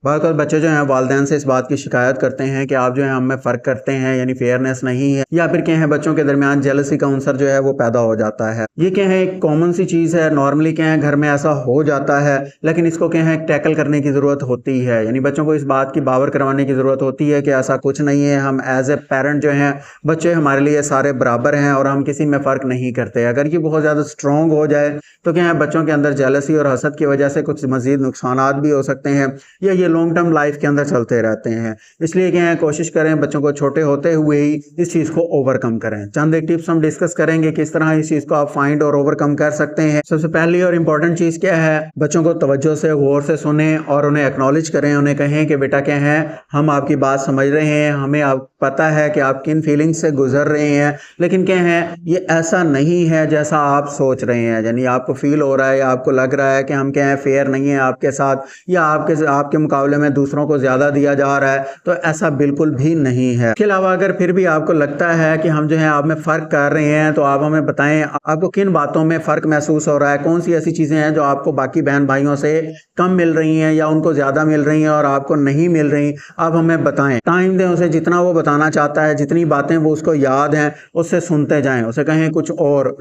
बहुत बच्चे जो हैं वालिदैन से इस बात की शिकायत करते हैं कि आप जो है हम में फ़र्क करते हैं, यानी फेयरनेस नहीं है, या फिर क्या है बच्चों के दरमियान जेलसी का अंसर जो है वो पैदा हो जाता है। ये क्या है एक कॉमन सी चीज़ है, नॉर्मली क्या है घर में ऐसा हो जाता है, लेकिन इसको क्या है टैकल करने की ज़रूरत होती है। यानी बच्चों को इस बात की बावर करवाने की ज़रूरत होती है कि ऐसा कुछ नहीं है, हम एज ए पेरेंट जो हैं बच्चे हमारे लिए सारे बराबर हैं और हम किसी में फ़र्क नहीं करते। अगर ये बहुत ज़्यादा स्ट्रॉन्ग हो जाए तो क्या है बच्चों के अंदर जेलसी और हसद की वजह से कुछ मज़ीद नुकसानात भी हो सकते हैं, या ये लॉन्ग टर्म लाइफ के अंदर चलते रहते हैं। इसलिए क्या है कोशिश करें बच्चों को छोटे होते हुए ही इस चीज़ को ओवरकम करें। चंद एक टिप्स हम डिस्कस करेंगे किस तरह इस चीज़ को आप फाइंड और ओवरकम कर सकते हैं। सबसे पहली और इम्पोर्टेंट चीज़ क्या है, बच्चों को तवज्जो से गौर से सुने और उन्हें एक्नॉलेज करें। उन्हें कहें कि बेटा क्या है हम आपकी बात समझ रहे हैं, हमें आप पता है कि आप किन फीलिंग्स से गुजर रहे हैं, लेकिन क्या है ये ऐसा नहीं है जैसा आप सोच रहे हैं। यानी आपको फील हो रहा है या आपको लग रहा है कि हम क्या है फेयर नहीं है आपके साथ, या आपके मुकाबले में दूसरों को ज़्यादा दिया जा रहा है, तो ऐसा बिल्कुल भी नहीं है। इसके अलावा अगर फिर भी आपको लगता है कि हम जो है आप में फ़र्क कर रहे हैं, तो आप हमें बताएं आपको किन बातों में फ़र्क महसूस हो रहा है, कौन सी ऐसी चीज़ें हैं जो आपको बाकी बहन भाइयों से कम मिल रही हैं या उनको ज़्यादा मिल रही हैं और आपको नहीं मिल रही। आप हमें बताएं, टाइम दें उसे, जितना वो बताना चाहता है, जितनी बातें वो उसको याद हैं उससे सुनते जाएं, उसे कहें कुछ और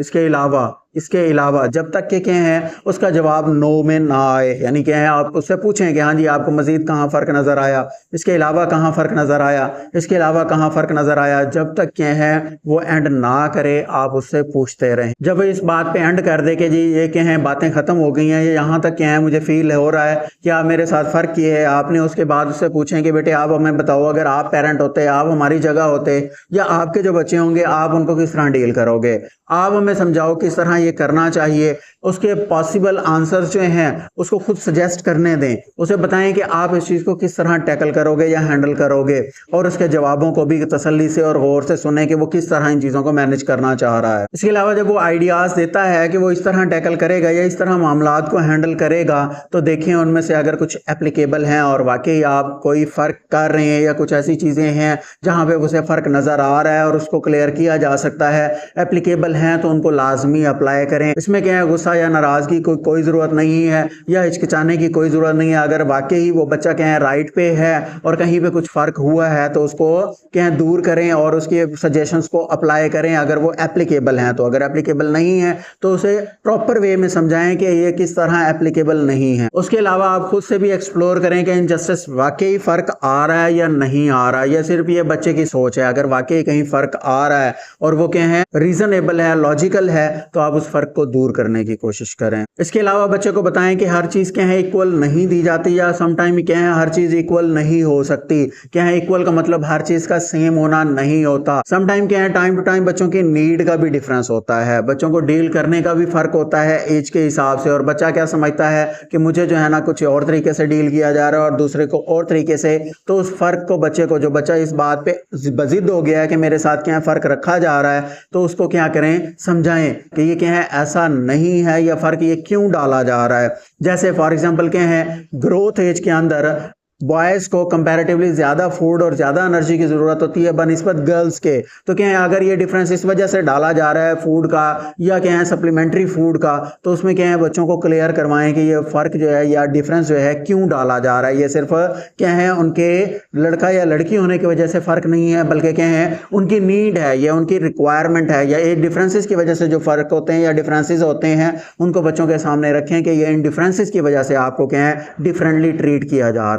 इसके अलावा जब तक कि क्या है उसका जवाब नो में ना आए। यानी क्या है आप उससे पूछें कि हाँ जी आपको मज़ीद कहाँ फ़र्क नज़र आया, इसके अलावा कहाँ फ़र्क नज़र आया, इसके अलावा कहाँ फ़र्क नज़र आया। जब तक क्या है वो एंड ना करे आप उससे पूछते रहें। जब वो इस बात पे एंड कर दे कि जी ये क्या है बातें ख़त्म हो गई हैं, ये यहाँ तक क्या है मुझे फील हो रहा है कि आप मेरे साथ फ़र्क किए है आपने, उसके बाद उससे पूछें कि बेटे आप हमें बताओ अगर आप पेरेंट होते, आप हमारी जगह होते, या आपके जो बच्चे होंगे आप उनको किस तरह डील करोगे। आप हमें समझाओ किस तरह ये करना चाहिए। उसके पॉसिबल आंसर्स जो हैं उसको खुद सजेस्ट करने दें, उसे बताएं कि आप इस चीज़ को किस तरह टैकल करोगे या हैंडल करोगे, और उसके जवाबों को भी तसल्ली से और गौर से सुने कि वो किस तरह इन चीज़ों को मैनेज करना चाह रहा है। इसके अलावा जब वो आइडियाज़ देता है कि वो इस तरह टैकल करेगा या इस तरह मामलात को हैंडल करेगा, तो देखें उनमें से अगर कुछ एप्लीकेबल हैं और वाकई आप कोई फ़र्क कर रहे हैं, या कुछ ऐसी चीज़ें हैं जहाँ पे उसे फ़र्क नज़र आ रहा है और उसको क्लियर किया जा सकता है, एप्लीकेबल हैं, तो उनको लाजमी अप्लाई करें। इसमें क्या है गुस्सा या नाराज़गी की कोई ज़रूरत नहीं है, या हिचकिचाने की कोई ज़रूरत नहीं है। अगर वाकई वो बच्चा क्या है राइट पे है और कहीं पे कुछ फ़र्क हुआ है तो उसको क्या है दूर करें और उसके सजेशंस को अप्लाई करें अगर वो एप्लीकेबल हैं। तो अगर एप्लीकेबल नहीं है तो उसे प्रॉपर वे में समझाएं कि ये किस तरह एप्लीकेबल नहीं है। उसके अलावा आप खुद से भी एक्सप्लोर करें कि इनजस्टिस वाकई फ़र्क आ रहा है या नहीं आ रहा है, या सिर्फ ये बच्चे की सोच है। अगर वाकई कहीं फ़र्क आ रहा है और वो क्या है रीजनेबल है, लॉजिकल है, तो आप उस फ़र्क को दूर करने की कोशिश करें। इसके अलावा बच्चे को बताएं कि हर चीज़ क्या है इक्वल नहीं दी जाती, या समटाइम क्या है हर चीज़ इक्वल नहीं हो सकती। क्या है इक्वल का मतलब हर चीज़ का सेम होना नहीं होता। समटाइम क्या है टाइम टू टाइम बच्चों की नीड का भी डिफरेंस होता है, बच्चों को डील करने का भी फ़र्क होता है एज के हिसाब से। और बच्चा क्या समझता है कि मुझे जो है ना कुछ और तरीके से डील किया जा रहा है और दूसरे को और तरीके से, तो उस फ़र्क को बच्चे को, जो बच्चा इस बात पे बजिद हो गया है कि मेरे साथ क्या फ़र्क रखा जा रहा है, तो उसको क्या करें समझाएं कि ये क्या है ऐसा नहीं है, या फ़र्क ये क्यों डाला जा रहा है। जैसे फॉर एग्जांपल क्या है ग्रोथ एज के अंदर बॉयज़ को कंपैरेटिवली ज़्यादा फूड और ज़्यादा एनर्जी की ज़रूरत होती है बनिस्बत गर्ल्स के। तो क्या है अगर ये डिफरेंस इस वजह से डाला जा रहा है फूड का या क्या है सप्लीमेंट्री फूड का, तो उसमें क्या है बच्चों को क्लियर करवाएं कि ये फ़र्क जो है या डिफरेंस जो है क्यों डाला जा रहा है। ये सिर्फ क्या है उनके लड़का या लड़की होने की वजह से फ़र्क नहीं है, बल्कि क्या है उनकी नीड है या उनकी रिक्वायरमेंट है, या एक डिफरेंसेस की वजह से जो फ़र्क होते हैं या डिफरेंसेस होते हैं उनको बच्चों के सामने रखें कि ये इन डिफरेंसेस की वजह से आपको क्या है डिफरेंटली ट्रीट किया जा रहा है।